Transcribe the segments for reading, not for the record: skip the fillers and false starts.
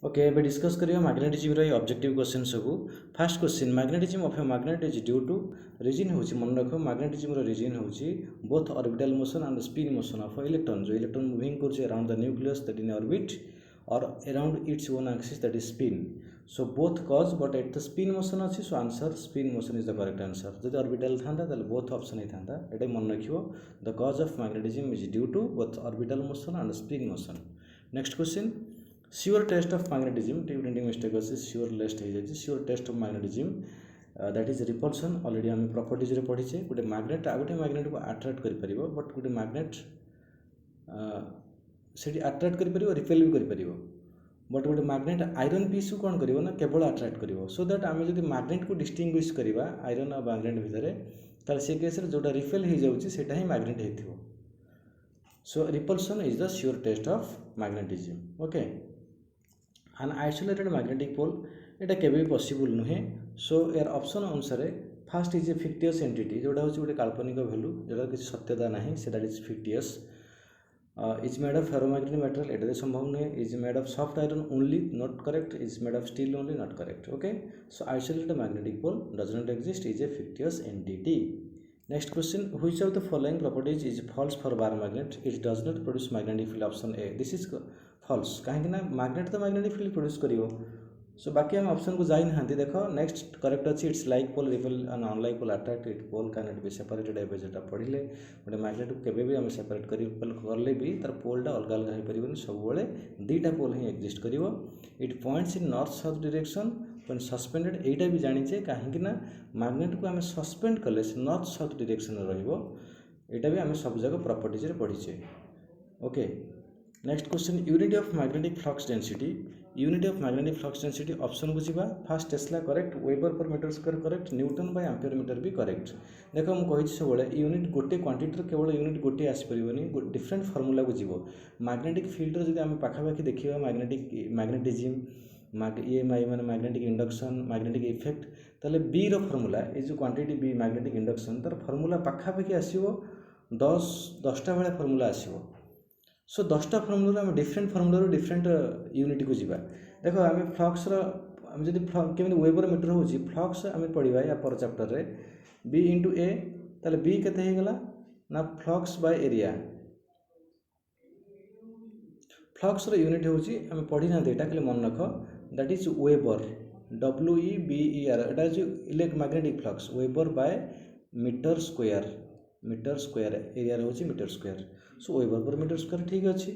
Okay एबे discuss करिया magnetism रो ऑब्जेक्टिव क्वेश्चन सब। First question magnetism of a magnet is due to reason होची मन रखो मैग्नेटिज्म रो रीजन होची both orbital motion and spin motion of electron जो इलेक्ट्रॉन मूविंग करछ around the nucleus that in orbit और around its own axis that is spin so both cause but at the spin motion अछि so answer spin motion is the correct answer जदि orbital थांदा ताले both option ही थांदा एटा मन रखियो the cause of magnetism is due to both orbital motion and spin motion. Next question sure test of magnetism printing mistake अछि sure list हो जाय sure test of magnetism that is repulsion already हम properties रे पढी छे गोटे magnet आ गोटे magnet को अट्रैक्ट करि परिबो बट गोटे मैग्नेट सेठी अट्रैक्ट करि परिबो रिपेल भी करि परिबो बट गोटे मैग्नेट आयरन पीस को कोन करिवो ना केवल अट्रैक्ट करिवो सो दैट आमे जदि मैग्नेट को डिस्टिंग्विश करिवा आयरन और मैग्नेट भितरे तार से केस रे जोटा रिपेल हो जाउची सेटा ही मैग्नेट हेथिवो so repulsion is the sure test of magnetism okay an isolated magnetic pole एटा केबे भी पॉसिबल नुहे सो यार ऑप्शन अनुसार first is a fictitious entity जोटा होची गोटे काल्पनिक वैल्यू जोटा किसी सत्यता नाही से that is fictitious is made of ferromagnetic metal एटा संभव नुहे is made of soft iron only not correct is made of steel only not correct okay so isolated magnetic pole does not exist is a fictitious entity. Next question which of the following properties is false for bar magnet it does not produce magnetic field option A this is false कहीं ना magnet तो magnetic field produce करिवो सो बाकी हम option को जाई नहांती देखो नेक्स्ट करेक्ट अछि it's like pole repel and unlike pole attract it pole can not be separated एबे जेटा पढिले गोटे मैग्नेट को केबे भी हम सेपरेट करले भी तार पोलटा अलग अलग हो परिबो सब बेले दुईटा पोल ही एग्जिस्ट करिवो it points in north south direction when suspended एटा भी जानि छे काहे ना मैग्नेट को हम सस्पेंड कले नॉर्थ साउथ डायरेक्शन रहिबो एटा भी हम सब जगह प्रॉपर्टीज रे पढी छे okay. Next question unit of magnetic flux density unit of magnetic flux density option को जीवा first tesla correct weber per metre square correct newton by ampere metre भी करेक्ट देखो हम कहि सब बेले यूनिट गोटे क्वांटिटी केवल यूनिट गोटे आसी परिबोनी डिफरेंट फार्मूला को जीवो मैग्नेटिक फील्ड जदि हम पाखापाखि देखिबा मैग्नेटिज्म ये माने मैग्नेटिक इंडक्शन मैग्नेटिक इफेक्ट ताले बी रो फार्मूला ए जो क्वांटिटी बी मैग्नेटिक इंडक्शन तार फार्मूला पाखापाखि आसीबो 10टा बेले फार्मूला आसीबो सो 10टा फार्मूला हम डिफरेंट फार्मूला डिफरेंट यूनिट को जीवा देखो आम फ्लक्स आम जब केमी वेबर मीटर हो फ्लक्स आम पढ़ा या पर चैप्टर रे बी इंटू ए ताले बी केते हो गला ना फ्लक्स बाय एरिया फ्लक्स रो यूनिट होची आम पढ़ी ना एटा खाली मन रख दैट इज वेबर WEBER एटा जो electromagnetic flux weber by metre square area होची metre square so weber per metre square ठीक अच्छी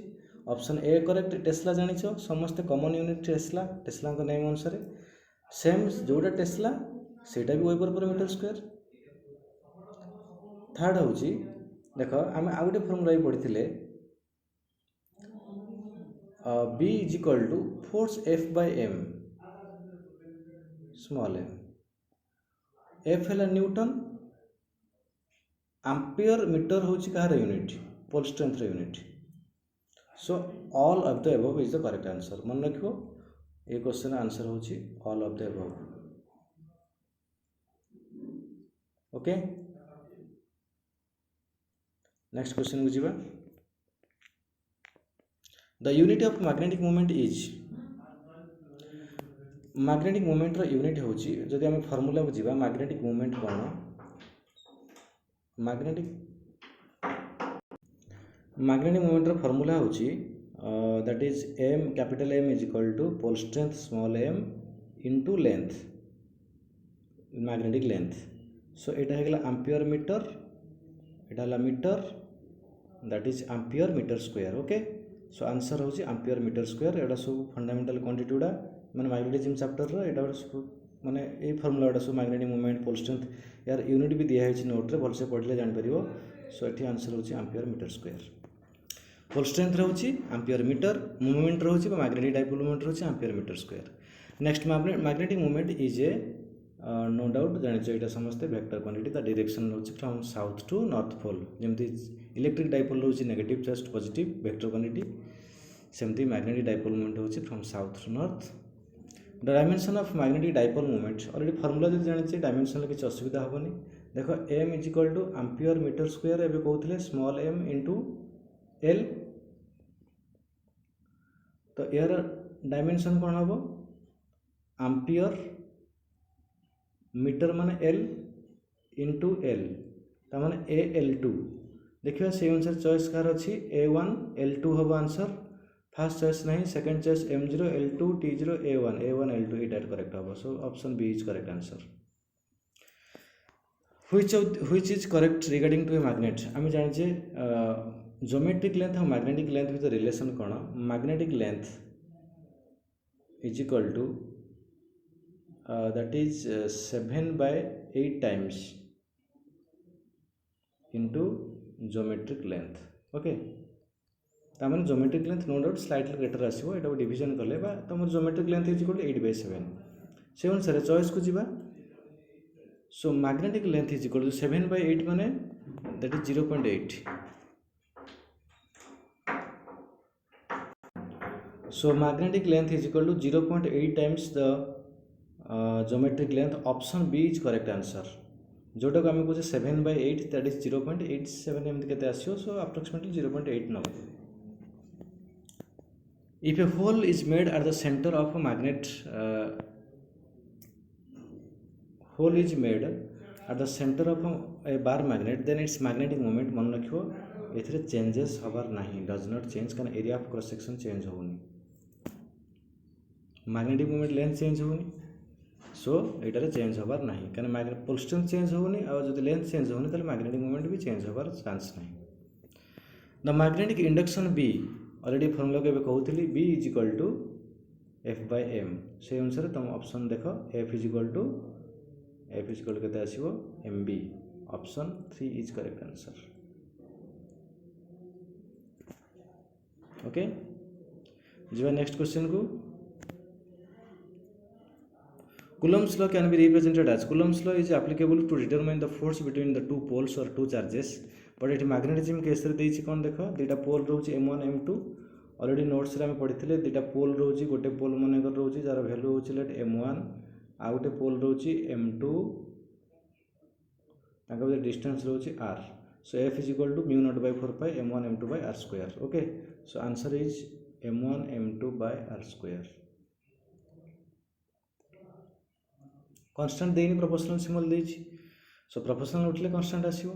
ऑप्शन ए करेक्ट टेस्ला जानिछ समस्त कॉमन यूनिट टेस्ला को नेम अनुसार सेम जोटा टेस्ला सेटा भी weber per metre square. Third होची देखो आम आ गोटे फॉर्मूला भी पढ़िथिले B is equal to force F by m small m F है न्यूटन एम्पियर मीटर होची कहार unit pole strength unit so all of the above is the correct answer मन रखियो ए क्वेश्चन आंसर होची all of the above okay. Next question को जीवा the unit of magnetic moment is magnetic moment रो unit होची जदि हम फार्मूला को जीवा मैग्नेटिक मोमेंट कोन मैग्नेटिक मोमेंट रो फार्मूला होची that is m capital M is equal to pole strength small m into length magnetic length so एटा हेगला एम्पियर मीटर एटा हला metre that is ampere metre square okay so answer होची ampere metre square एटा सब fundamental quantity उडा माने magnetism chapter रो एटा सब माने ए फार्मूला एटा सब मैग्नेटिक मोमेंट पोल स्ट्रेंथ यार यूनिट भी दिया है नोट रे भल से पढ़ले जान परिबो सो एठी आंसर होची ampere metre square pole strength रहउची एम्पियर मीटर मूवमेंट रहउची मैग्नेटिक डाइपोल मूवमेंट रहउची ampere metre square. Next magnetic movement is a no doubt जानिछ एटा समस्त वेक्टर क्वांटिटी द डायरेक्शन रहउची from south to north pole जेमति electric dipole रहउची negative charge positive vector quantity सेमति magnetic dipole movement होची from south to north. The dimension of magnetic dipole movement already formula जदि जानिछ dimension किसी असुविधा होबनी देखो m is equal to ampere metre square एबे कहउथले स्मॉल m इनटू l तो यार डायमेंशन कौन हम एम्पियर मीटर माने एल इंटू एल तार AL2 देखिए से अनुसार चॉइस कार अच्छी A1 L2 हम आंसर फास्ट चॉइस नहीं second choice M0 L2 T0 A1 L2 ये करेक्ट हम so option B is correct answer which is correct regarding to a magnet आम जाने ज्योमेट्रिक लेंथ और मैग्नेटिक लेंथ भीतर relation कौन magnetic length is equal to that is 7/8 times into geometric length okay तार geometric length no doubt slightly greater आसो यहाँ division कले तुम geometric length is equal to 8/7 से अनुसार चॉइस को जीवा so magnetic length is equal to 7/8 माने that is 0.8 so magnetic length is equal to 0.8 times the geometric length option B is correct answer जोटा को आम कहे 7/8 दैट इज 0.87 एमती के आसो सो अप्रोक्सीमेटली 0.8 नब if a hole is made at the centre of a magnet hole is made at the centre of a bar magnet then its magnetic moment मन रखो ए चेंजेस हबार ना डज नॉट चेंज कारण area of cross section change होनी magnetic moment length change होनी so ये change हबार ना कारण पोल स्ट्रेंथ चेंज होनी और लेंथ चेंज होनी तो मैग्नेटिक मोमेंट भी चेंज हबार चांस ना the magnetic induction B already formula को कहूली B is equal to F/m से अनुसार तुम ऑप्शन देख F इज इक्वल टू के आसो MB option 3 is correct answer okay जी नेक्स्ट क्वेश्चन को Coulomb's law can be represented as Coulomb's law is applicable to determine the force between the two poles or two charges but it magnetism case रे देछि कोन देखो दुटा पोल रोची M1 M2 already notes रे हम पढ़िथिले दुटा पोल रोची गोटे pole माने कर रोची जार वैल्यू होची लेट M1 आ गोटे पोल रोची M2 ताका बे डिस्टेंस रोची R so F is equal to μ0/4 M1 M2 by R square okay so answer is M1 M2 by R square constant देनी प्रोपोर्शनल सिंबल देछि सो प्रोपोर्शनल उठले कॉन्स्टेंट आसीबो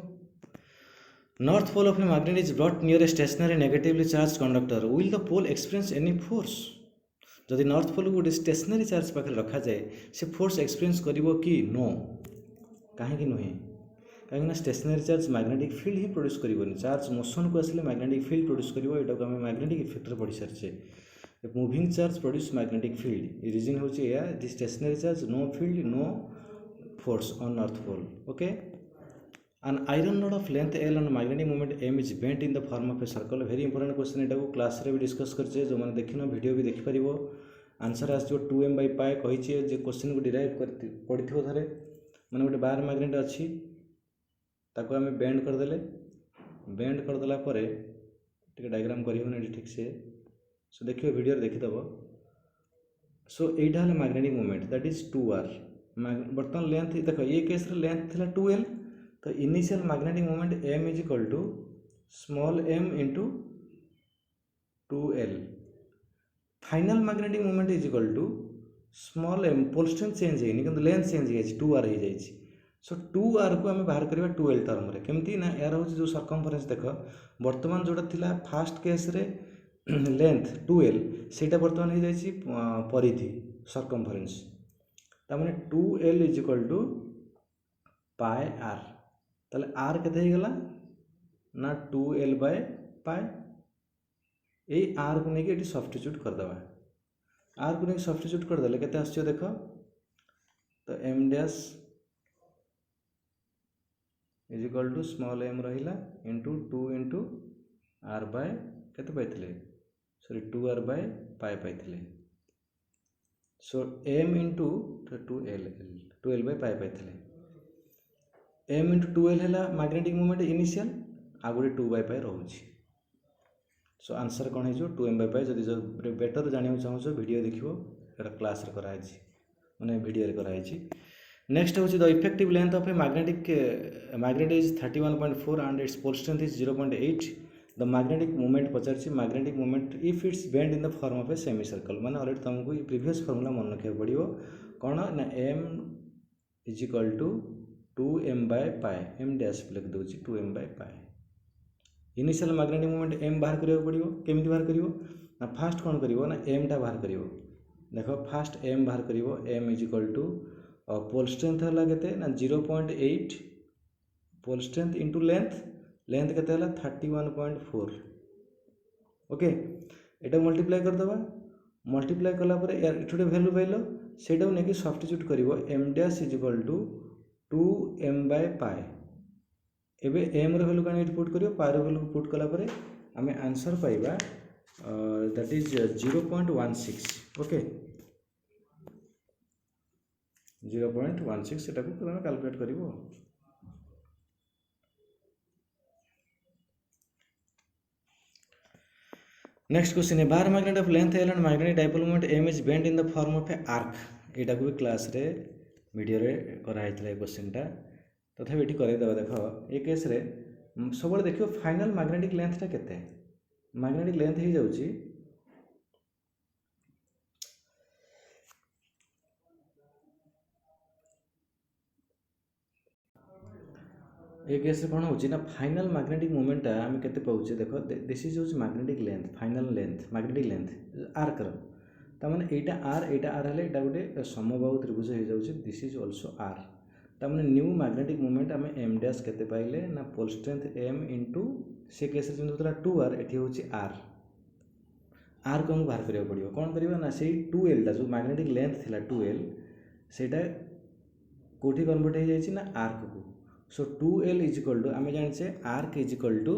north pole of a magnet is brought near a stationary negatively charge conductor will the pole experience any force जदि north pole गोटे stationery charge पाखे रखा जाए से फोर्स एक्सपीरियंस करिवो कि नो कहीं नुहे कहीं स्टेशनरी चार्ज मैग्नेटिक फील्ड ही प्रोड्यूस करिवोनी चार्ज मोशन को आसले मैग्नेटिक फील्ड प्रोड्यूस करिवो एटा को हम मैग्नेटिक इफेक्ट रे पढ़ी सारछे moving charge produce magnetic field reason हूँ the stationary charge no field no force on north pole okay an iron rod of length L and magnetic moment M is bent in the form of a circle very important question एटा को class रे भी discuss करछे जो माने देखिनो video भी देखि परिबो answer आसो 2m by pi कहिछे जे क्वेश्चन को डिराइव कर पडिथिबो धरे माने गोटे बार मैग्नेट अछि ताको हमें बेंड कर देला परे टिके डायग्राम करियो ने ठीक से सो देखियो वीडियो देखि दबो सो एटा हले magnetic moment that is 2r बर्तन लेंथ देखो ये केस रे लेंथ थिला 2l तो initial magnetic moment m is equal to small m into 2l final magnetic moment is equal to small m pole strength change होनी कि length change हो 2r हो जाए सो 2r को आम बाहर करवा 2l टर्म रे केमती ना यार हूँ जो सर्कमफरेन्स देख बर्तमान जोटा थिला फास्ट केस रे लेंथ 2l सेटा बर्तमान हो जाए परिधि सर्कमफरेन्स तामाने 2l is equal to pi r ताले r केते हो गला ना 2l by pi A r को लेके एटी सब्स्टिट्यूट कर दबा r को लेके सब्स्टिट्यूट कर देले केते आछियो देखो तो m dash is equal to small m रहिला इनटू 2 इनटू r बाय केते पाइथिले सॉरी 2r बाय पाई पाइथिले so m into 2l by pi पाइथिले m इंटू 2l है मैग्नेटिक मोमेंट इनिशियल आ गोटे 2/पाई रोचे सो आंसर कौन हो 2m/पाई जदि जो बेटर जाना चाहो वीडियो देखो ये क्लास कराई मैंने वीडियो कराई नेक्स्ट हूँ the effective length of a magnet is 31.4 and its pole strength is 0.8 the magnetic moment पचार magnetic moment if its bend in the form of a semi circle माने already तुमको previous formula मन रखा पड़ो कौन ना M is equal to 2m by pi M dash लिख दूसरी 2m बाय पाए इनिशियल मैग्नेटिक मोमेंट एम बाहर करियो पड़ियो केमिति बाहर करियो ना फास्ट कौन करियो ना एम टा बाहर करियो देखो फास्ट एम बाहर करियो M is equal to pole strength हला केते ना 0.8 pole strength into length length केते हला 31.4 ओके एटा मल्टीप्लाई कर दबा मल्टीप्लाई कला पर एठुटे वैल्यू पाइलो सेटा नेकी सब्स्टिट्यूट करिवो m dash is equal to 2m by pi एबे m रो वैल्यू काने पुट करियो पाए रो वैल्यू पुट कला पर आमे आंसर पाइबा दैट इज 0.16 ओके 0.16 सेटा को तमे कैलकुलेट करिवो नेक्स्ट क्वेश्चन है bar magnet of length L and magnetic dipole moment M is bend in the form of a arc एटा को भी क्लास रे वीडियो रे करा हितले क्वेश्चन टा तथा एठी करे दबा देखो ए केस रे सब देखियो फाइनल मैग्नेटिक लेंथ टा केते मैग्नेटिक लेंथ ही जाउची ए केस रे कोन होची ना फाइनल मैग्नेटिक मोमेंट आम केते पाउचे देखो दिस इज होची magnetic length final length magnetic length arc रो ता माने एटा आर हेले एटा गोटे समबाहु त्रिभुज हो जाउची दिस इज आल्सो आर ता माने न्यू मैग्नेटिक मोमेंट आम एम डैश केते पाइले ना पोल स्ट्रेंथ एम इनटू से केस रे जंतु तरा 2r एठी होची आर आर को हम बाहर करियो पड़ियो कोन करियो ना सेही 2l ता जो मैग्नेटिक लेंथ थिला 2l सेटा कोठी कन्वर्ट हो जाइछि ना आर्क को सो 2l इज इक्वल टू आम जाने arc is equal to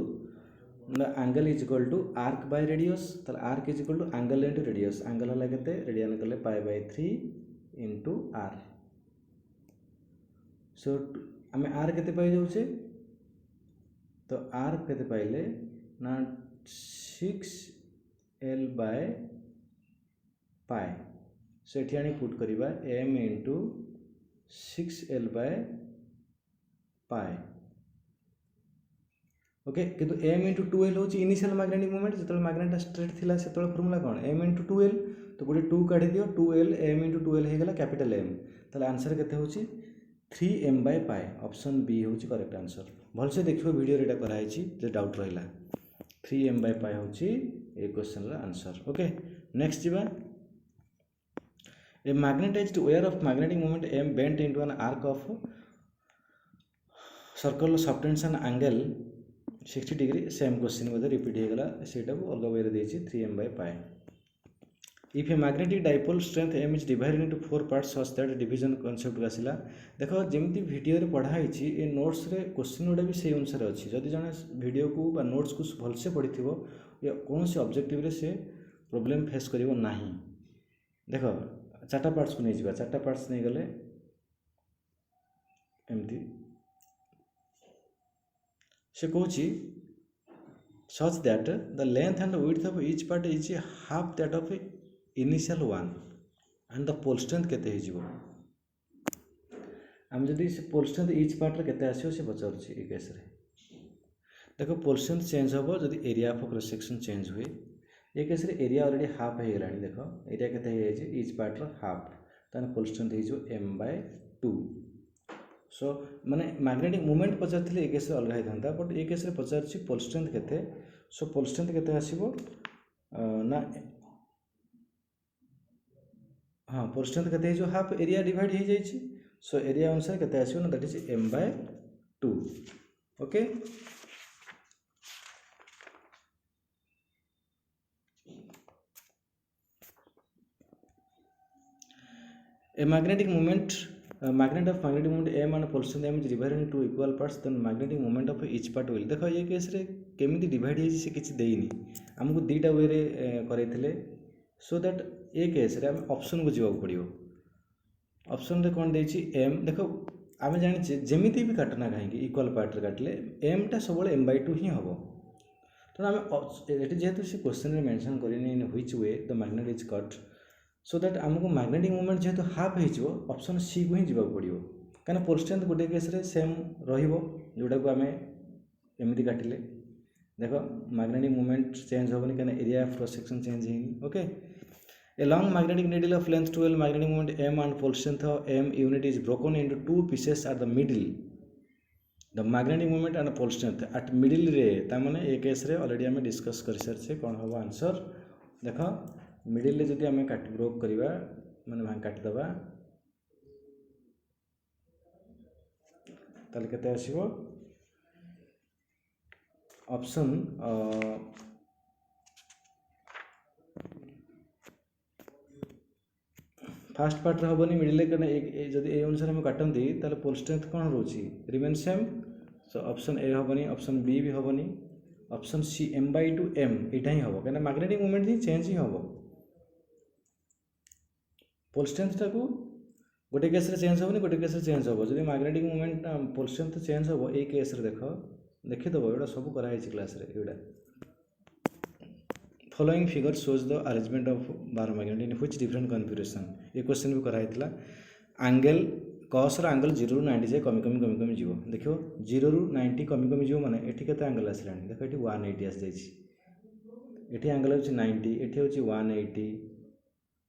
angle is equal to arc by radius ताले arc is equal to angle into radius angle हला केते रेडियन कले pi by 3 into r so आम आर केते पाई जाउछे तो आर केते पाइले ना 6l बाय पाई सो एठी आनी पुट करिबा m into 6l by pi okay किंतु m इंटू 2l होची इनिशियल मैग्नेटिक मोमेंट जतल मैग्नेट स्ट्रेट थिला सेतल फार्मूला कोन m इंटू 2l तो गोटे 2 काढी दियो 2l m इंटू 2l हे गेला कैपिटल m तले आंसर केते होची 3m by pi option B होची करेक्ट आंसर भल से देखियो वीडियो रेडा करा हिची जे डाउट रहिला 3m बाय पाए होची ए क्वेश्चन रा आंसर ओके नेक्स्ट जीवा a magnetised wire of magnetic moment m bent into an arc of circle subtending angle 60 degree same question बोधे रिपीट हो गला सेटा को अलग वे देछि 3m by pi if a magnetic dipole strength m is divided into 4 parts such that division concept आसिला देखो जेमती वीडियो रे पढ़ा हिची ए नोट्स रे क्वेश्चन ओडा भी सेही अनुसार अछि जदि जने वीडियो को बा नोट्स को भल से पढ़िथिबो या कोन से ऑब्जेक्टिव रे से प्रॉब्लम फेस करिवो नाही देखो चारटा पार्ट्स को नै जिबा चारटा पार्ट्स नै गले एमती से कहूँ such that the length and width of each part is half that of initial one and the pole strength केते हे जिवो हम जदी से pole strength each part रे केते आसीयो से पचारछि ए केस रे देखो pole strength चेंज होबो जदी area of cross section change हुए ए केस रे एरिया ऑलरेडी हाफ हे गेलानी देखो एरिया केते हे जे each part रो हाफ तने pole strength हे जो m/2 सो माने मैग्नेटिक मोमेंट पचारथिले ए केस रे अलग थांता बट ए केस रे पचारछि पोल स्ट्रेंथ केते सो पोल स्ट्रेंथ केते आसीबो ना हां पोल स्ट्रेंथ केते जो हाफ एरिया डिवाइड हो जाइछि सो एरिया अनुसार केते आसीबो ना that is m/2 okay a magnetic moment magnet of magnetic moment m and pole strength m is divided into equal parts then magnetic moment of each part will देखो ये case रे केमिति divide हे से किछि देइनी हमकु दीटा वे रे करैथिले सो दैट ए केस रे हम option को जीवा पड़ियो ऑप्शन रे कोन देछि m देखो आमे जानि छै जेमिति भी काटना काहे इक्वल पार्ट रे काटले m टा सबले m/2 ही हबो तो आमे एटी जेतु से क्वेश्चन रे मेंशन करिनी in which way the magnet is cut so that आमको मैग्नेटिक मोमेंट जेहेतु हाफ हो ऑप्शन सी को ही जावाक पड़ो कहीं पोल स्ट्रेंथ गोटे केस रे सेम रहिबो जोटा को आमे एमिति काटिले देखो मैग्नेटिक मोमेंट चेंज होबनी कहीं area of cross section change होनी okay a long magnetic needle of length 12 magnetic moment m and pole strength of m unit is broken into two pieces at the middle the magnetic moment and pole strength at middle रे ता माने ए case रे already हमें discuss कर सारछे कोन होबो answer देखो middle रे जदी हमें काट ब्रोक करबा माने भाग काट दबा ताले केते आसीबो ऑप्शन फास्ट पार्ट रे होबनी मिडिल रे जदी ए अनुसार हम काटंती ताले पोल स्ट्रेंथ कोन रोची remain same so option A होबनी ऑप्शन बी भी होबनी ऑप्शन सी m/2 m एटा ही होबो कना मैग्नेटिक मोमेंट ही चेंज ही होबो पोल स्ट्रेंथ टा को गोटे केस रे चेंज होबनी गोटे केस रे चेंज होबो जदी magnetic moment pole strength change होबो ए केस रे देखो देखि दबो एटा सब करा है क्लास रे एटा following figure shows the arrangement of bar magnet in which different configuration ये क्वेश्चन भी करा हैतला एंगल cos रो एंगल 0 ରୁ 90 जाय कमी कमी कमी कमी जीवो देखियो 0 ରୁ 90 कमी कमी जीवो माने एठी केते एंगल आसलानी देखो एठी 180 आस जायछि एठी एंगल होछि 90 एठी होछि 180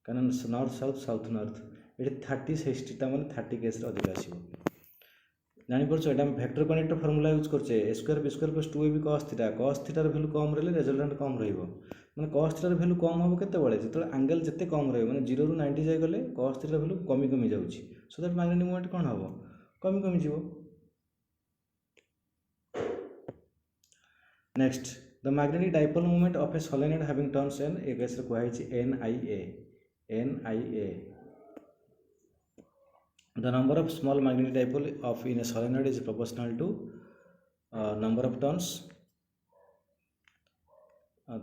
कारण नॉर्थ साउथ साउथ नॉर्थ एठी 30 60 ता माने 30 केस रे अधिक आसीबो जानि परछो एटा वेक्टर कनेक्टर फार्मूला यूज करछे a square b square + 2ab cos theta रो वैल्यू कम रहले रिजल्टेंट कम रहइबो माने cos थीटा रो वैल्यू कम होबो केते बळे जेतले एंगल जत्ते कम रहइबो माने 0 ରୁ 90 जाय गले cos थीटा रो वैल्यू कमी कमी जाउची सो दैट मैग्नेटिक मोमेंट कोन होबो कमी कमी जीवो next the magnetic dipole moment of A solenoid having turns n A case रे कोहा हिची nia the number of small magnetic dipole of in a solenoid is proportional to number of turns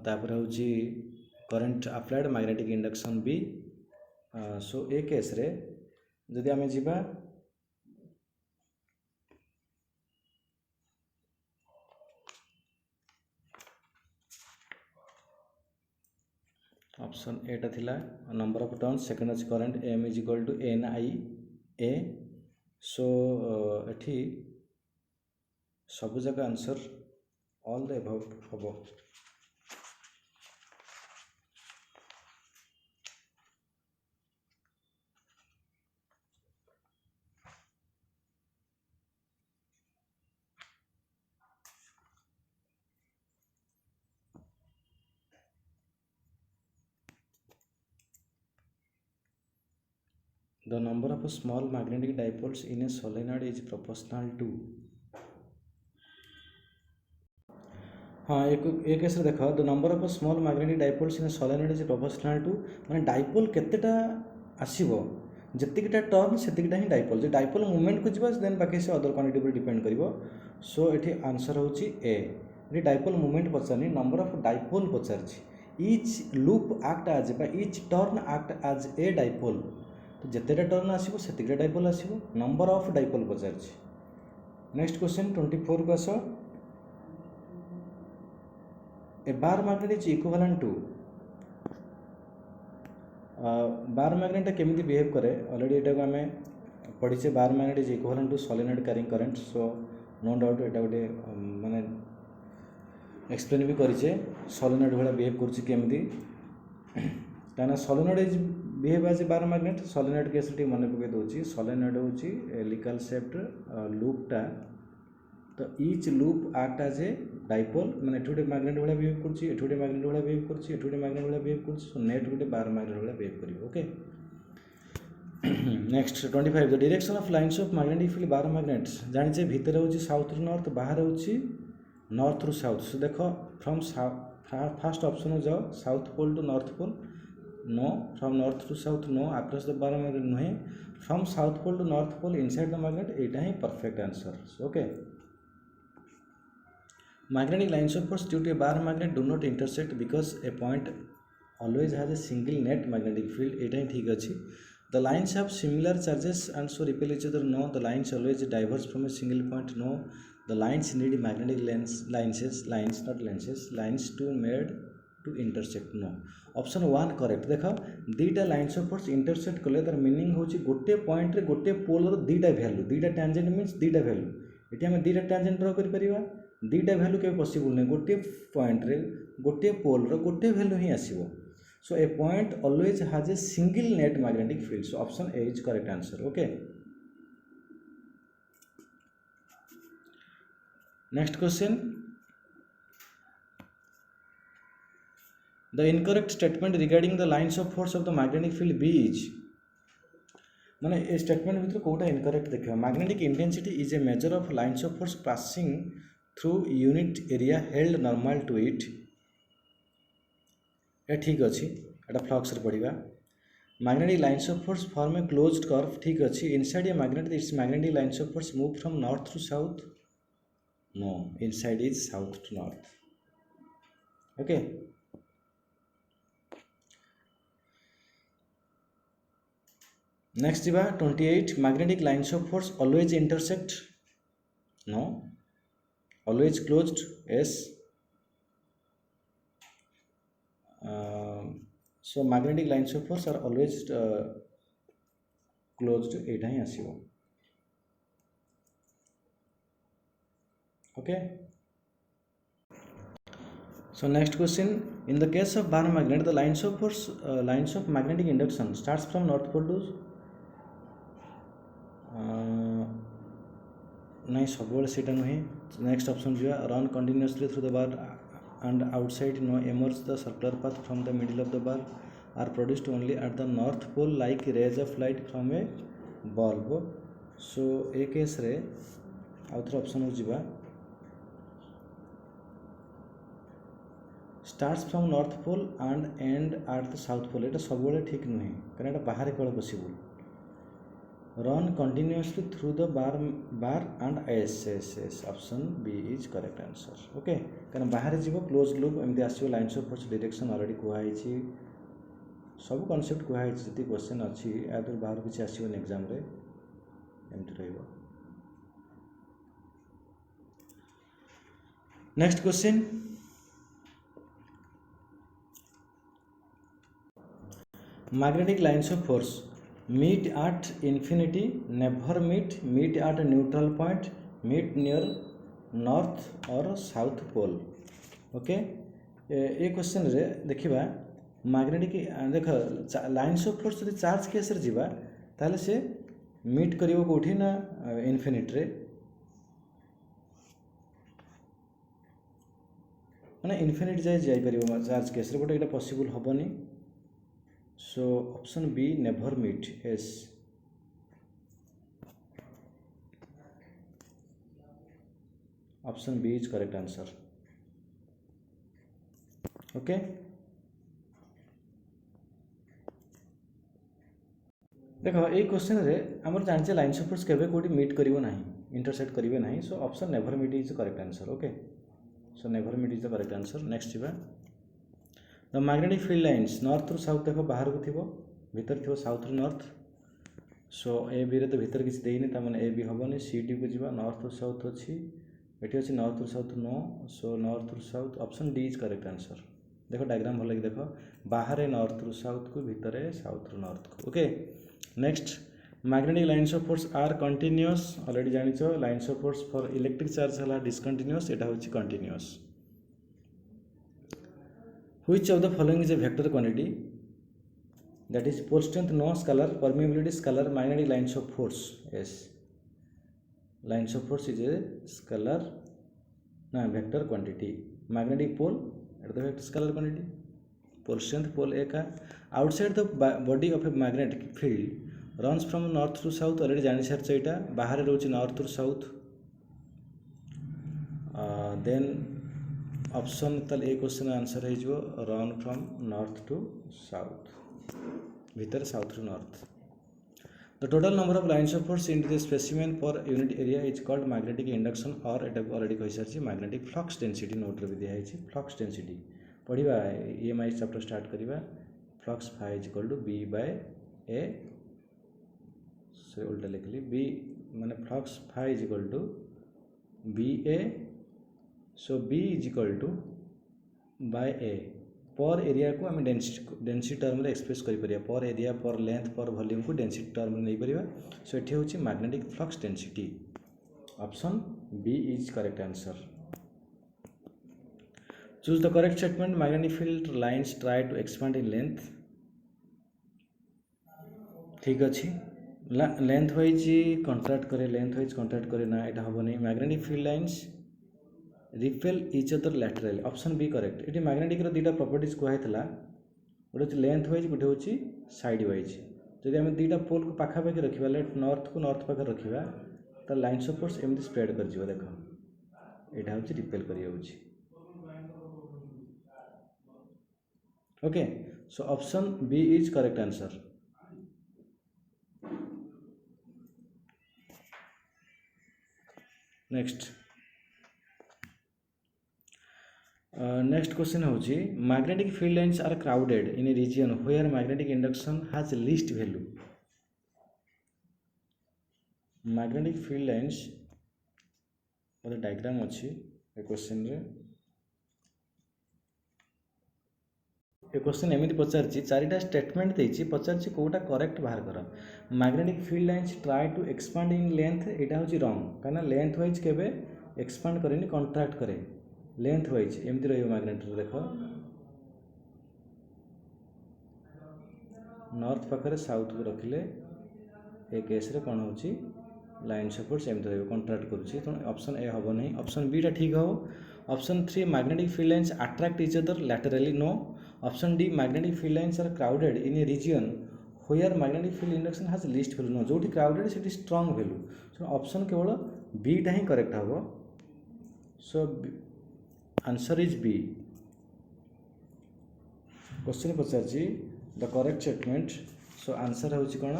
तापर होची current applied magnetic induction B so ए case रे जदि आमे जीवा ऑप्शन एटा थिला नंबर ऑफ टर्न्स सेकंड अछि करंट m = nia सो एठी सब जगह आंसर ऑल द अबाउट होबो The number of small magnetic dipoles in a solenoid is proportional to हाँ एक केस रे देखो the number of small magnetic dipoles in solenoid is proportional to माने dipole केतेटा आसीबो जतिकिटा टर्न सेतिकिटा ही डाइपोल जे डाइपोल मूवमेंट को जिबा देन बाकी से अदर क्वांटिटी पर डिपेंड करिवो सो एठी आंसर होची ए रे डाइपोल मूवमेंट पचारनी नंबर ऑफ डाइपोल पचारची ईच लूप एक्ट एज बा each turn act as a dipole तो जितेटा टर्न आसीबो सेतिकिटा डाइपोल आसीबो नंबर ऑफ डाइपोल पचारची नेक्स्ट क्वेश्चन 24 को आसो a bar magnet is equivalent to bar magnet केमिति बिहेव करे ऑलरेडी एटा को हमें पढ़ीचे bar magnet is equivalent to solenoid carrying current so no doubt एटा गोटे माने एक्सप्लेन भी करिचे सोलेनॉइड भला बिहेव करछि केमिति काना solenoid is behave as a bar magnet solenoid case टी मने पके दोछि सोलेनॉइड होछि हेलिकल शेप्ड लूप टा तो each loop act as a dipole माने एठुडे मैग्नेट वाला बिहेव करछि एठुडे मैग्नेट वाला बिहेव करछि एठुडे मैग्नेट वाला बिहेव करछि सो नेट गुटे बार मैग्नेट वाला बिहेव करिवो okay next 25 the direction of lines of magnetic field bar magnets जानिचे भीतर होछि साउथ टू नॉर्थ बाहर होछि नॉर्थ टू साउथ सो देखो फ्रॉम फर्स्ट ऑप्शन जाओ south pole to north pole no from north to south no across the bar magnet no from south pole to north pole inside the magnet एटा ही perfect answer okay Magnetic lines of force due to a bar magnet do not intersect because a point always has a single net magnetic field. It ain't ठीक अच्छी. The lines have similar charges and so repel each other. No, the lines always diverge from a single point. No, the lines need magnetic lines to made to intersect. No. Option 1 correct. देखो दीटा lines of force intersect कले तार meaning होची गोटे point रे गोटे pole रो दीटा value. दीटा tangent means दीटा value. इटी हमें दीटा tangent draw करि परिबा दुईटा भैल्यू के पॉसिबल नहीं गोटे पॉइंट रे गोटे पोल रो गोटे भैल्यू ही आसीबो so a point always has a single net magnetic field so option A is correct answer okay next question the incorrect statement regarding the lines of force of the magnetic field B is माने ए statement भितर कोटा incorrect देखियो magnetic intensity is a measure of lines of force passing through unit area held normal to it ए ठीक अछि एटा flux रे पढिबा magnetic lines of force form a closed curve ठीक अछि inside a magnet its magnetic lines of force move from north to south no inside is south to north okay next दिबा 28 magnetic lines of force always intersect no always closed yes so magnetic lines of force are always closed एटा ही आसीबो okay so next question in the case of bar magnet the lines of force lines of magnetic induction starts from north pole to नहीं सब से नुहे next option जो run continuously through the bar and outside no emerge the circular path from the middle of the bar are produced only at the north pole like rays of light from a bulb so ए case रे आउथर option हो starts from north pole and end at the south pole ये सब ठीक नुहे कारण बाहर कल possible run continuously through the bar and S option B is correct answer okay कारण बाहर जीव क्लोज लूप एमती आसो lines of force direction already कुहाई सब कॉन्सेप्ट कुहाई जी क्वेश्चन अच्छी या तो बाहर किसी आसोनी एग्जाम रे एमती रहिबो next question magnetic lines of force meet at infinity never meet at a neutral point meet near north or south pole okay A question रे देखिबा मैग्नेटिक देख लाइन्स ऑफ फोर्स जदि चार्ज केस रे जीवा ताले से मीट करिवो कोठी ना इन्फिनिटी रे माने इन्फिनिटी जाय परिबो चार्ज केस रे but Etah possible हबनी so option B never meet yes option B is correct answer okay देखो ये क्वेश्चन रे हमर जानचे लाइन्स ऑफ फोर्स केबे कोठी मीट करिवो नाही इंटरसेक्ट करिवे नाही so option never meet is the correct answer okay so never meet is the correct answer next जीवा the magnetic field lines north to south देखो बाहर को थी भीतर थी साउथ रु नॉर्थ सो ए बी रे तो भीतर किसी देनी ताମାନେ ए बी हेनी सी डी को जीवा नॉर्थ टू साउथ अच्छी ये अच्छी north to south no so north to south option D is correct answer देखो डायग्राम भल लगे देखो बाहर नॉर्थ टू साउथ को भीतर साउथ रु नॉर्थ को okay next magnetic lines of force are continuous already जानिछ lines of force for electric charge हला डिसकंटिन्यूअस एटा होची continuous which of the following is a vector quantity that is pole strength no scalar permeability scalar magnetic lines of force yes lines of force is a scalar na vector quantity magnetic pole at the vector scalar quantity pole strength pole a ka outside the body of a magnetic field runs from north to south already jani sar chaita bahar rochi north to south then option तल ए question answer है run from north to south भीतर south to north the total number of lines of force in the specimen per unit area is called magnetic induction और एटा already कहि सारछि magnetic flux density note रे भी दिया है फ्लक्स डेंसिटी पढ़िबा ईएमआई चैप्टर स्टार्ट करिबा flux phi is equal to B by A से उल्टा लिखली बी माने flux phi is equal to B A so B is equal to by A per area को आम डेंसिटी टर्म रे express कर पर एरिया पर लेंथ पर वॉल्यूम को डेंसिटी टर्म नहीं परिबा सो एठी होची magnetic flux density option B is correct answer choose the correct statement magnetic field lines try to expand in length ठीक अच्छे लेंथ वाइज कंट्राक्ट करे लेंथ वाइज कंट्राक्ट करे ना यहाँ हम नहीं magnetic field lines repel each other lateral option B correct ये magnetic रो दुटा प्रॉपर्टीज कहला गोटे हूँ लेंथ वाइज गोटे हूँ साइड वाइज जदि आम दुटा पोल को पाखापाखि रखा नॉर्थ को नॉर्थ पाखे रखा तो लाइन्स ऑफ फोर्स एमती स्प्रेड कर देख यहाँ हूँ रिपेल कर okay so option B is correct answer next next question होची magnetic field lines are crowded in a region where magnetic induction has least value magnetic field lines गोटे diagram अच्छी ए क्वेश्चन रे ए क्वेश्चन एमती पचार चारिटा statement देती पचार कौटा correct बाहर कर magnetic field lines try to expand in length यहाँ हूँ रंग कहीं लेंथ वाइज केवे एक्सपांड करेनि कंट्राक्ट करे लेंथ वाइज एमती रही मैग्नेट देख नॉर्थ पाखे साउथ को रखिले ए केस रे कौन हो लाइन्स ऑफ फोर्स एमती रही कंट्राक्ट करुच्ची तो ऑप्शन ए हम नहीं ऑप्शन बी टा ठीक हो option 3 magnetic field lines attract each other laterally no option D magnetic field lines are crowded in a region where magnetic field induction has least value no जो crowded से strong value so option केवल B टा ही correct हम so answer is B question पचार the correct statement so answer हूँ कौन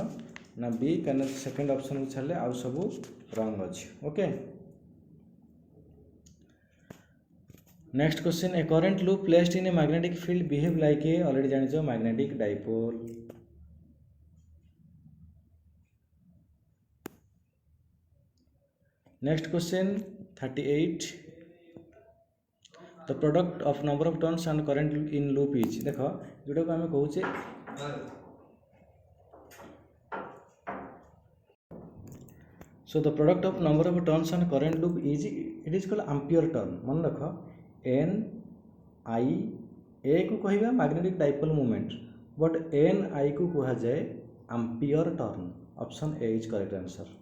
ना बी कहीं सेकेंड ऑप्शन को छाड़े आउ सब रंग अच्छी okay next question a current loop placed in a magnetic field behave like a already जानिछ magnetic dipole next question 38 the product of number of turns and current in loop is देख जोटा को आम कहूचे so the product of number of turns and current loop is it is called ampere turn मन रख N I A को कहवा magnetic dipole movement but N आई को कह जाए ampere turn option A is correct answer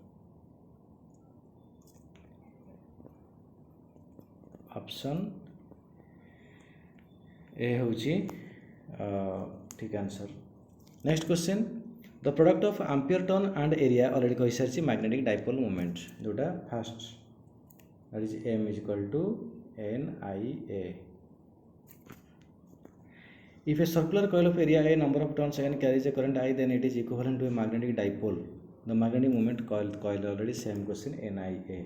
option A हूँ ठीक answer next question the product of ampere turn and area already कही सारी मैग्नेटिक डाइपोल मूवमेंट जोटा first that is M is equal to N I A if a circular coil of area a number of turns again carries a current I then it is equivalent to a magnetic dipole the magnetic moment coil already same question NIA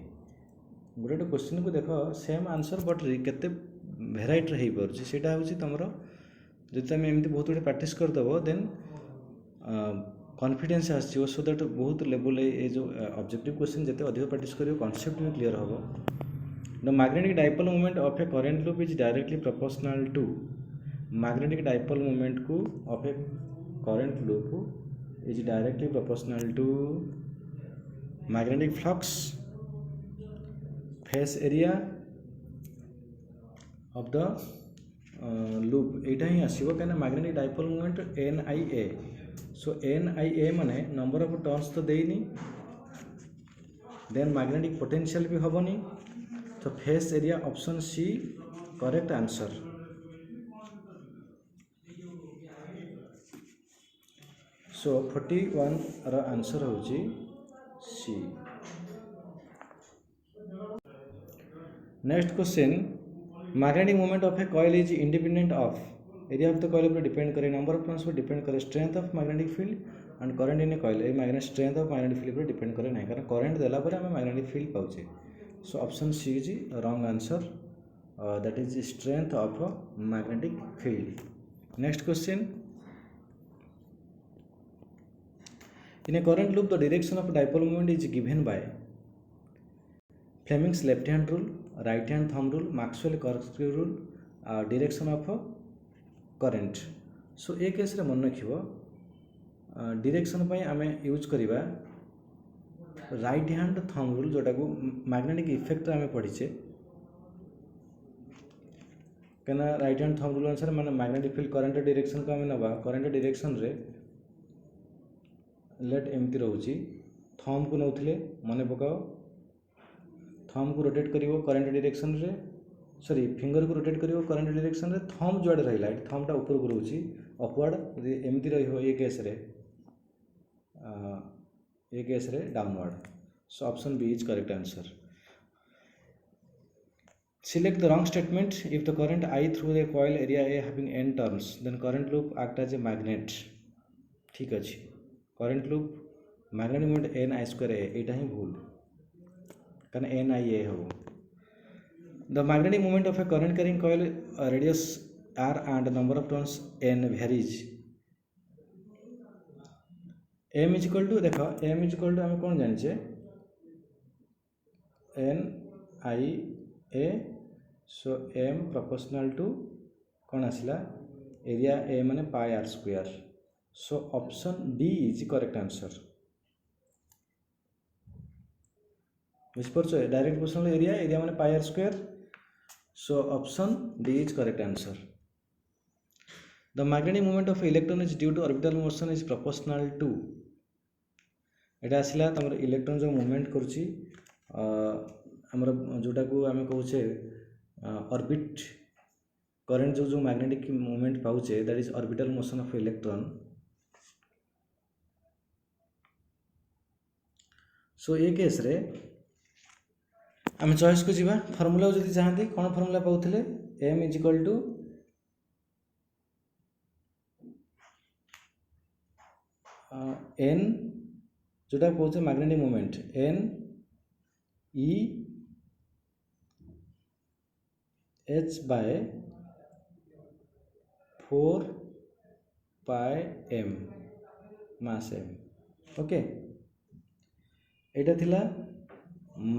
गोटे question को देख same answer but केते variety हो पार्छ सेटा हूँ तुम जब तुम एमती बहुत गुड प्रैक्टिस करदेव देन कॉन्फिडेंस आसो सो दैट बहुत लेवल ये जो ऑब्जेक्टिव क्वेश्चन जिते अधिक प्रैक्टिस कर कॉन्सेप्ट भी क्लियर हम the magnetic dipole movement of a current loop is directly proportional to magnetic dipole movement को of a current loop is directly proportional to magnetic flux face area of the loop यहाँ ही आसो कहीं magnetic dipole movement N I A so N I A माने number of turns तो देनी then magnetic potential भी हेनी तो face area option C correct answer so 41 रो आंसर हूँ C next question magnetic movement of a coil is independent of area of the coil पर depend करे नंबर ऑफ टर्न्स पर डिपेंड करे strength of magnetic field and current in a coil ए magnet strength of magnetic field पर depend करे ना कारण current देला पर हमें मैग्नेटिक फील्ड पाउचे so option C is wrong answer that is strength of magnetic field next question in A current loop the direction of dipole movement is given by Fleming's left hand rule right hand thumb rule Maxwell curve rule direction of current so ए case रे मन रखिबो direction पई आमे use करिबा right hand thumb rule जोटा को magnetic effect आमे पढ़ीचे कहीं राइट हैंड थंब रूल अनुसार माने मैग्नेटिक फील्ड करंट डायरेक्शन को आम नवा करंट डायरेक्शन रे लेट एमती रोचे थंब को नौले मन पकाओ थंब को रोटेट करिवो करंट डायरेक्शन रे सॉरी फिंगर को रोटेट करिवो करंट डायरेक्शन रे थंब जुआड़े रहिला थंबटा ऊपर को रोचे अपवर्ड यदि एमती रहिवो ये केस रे downward so option B is correct answer select the wrong statement if the current I through the coil area A having n turns then current loop act as a magnet ठीक अच्छे current loop magnetic moment n I square A एटा ही भूल कारण n I A हो the magnetic moment of a current carrying coil radius r and number of turns n varies m is equal to देखो m is equal to हमें कौन जानिचे n I A so m proportional to कौन आसला area a माने pi r square so option D is correct answer बुझिपारछ direct proportional area माने pi r square so option D is correct answer the magnetic moment of electron is due to orbital motion is proportional to एटा आसला तमर electron जो movement करूची हमर जोटा को आमे कहूचे ऑर्बिट करंट जो मैग्नेटिक मूवमेंट पाउचे that is orbital motion of electron so ये केस रे आमे चॉइस को जीवा फार्मूला जदी चाहंती कोन फार्मूला पाउथिले m is equal to n जोटा कहूचे magnetic movement n e h by 4 pi m mass m okay एटा थिला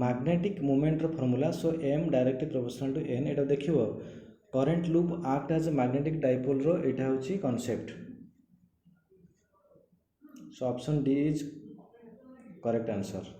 मैग्नेटिक मूवमेंट रो formula so m directly proportional to n एटा देखिवो current loop act as a magnetic dipole रो एटा होची concept so option D is correct answer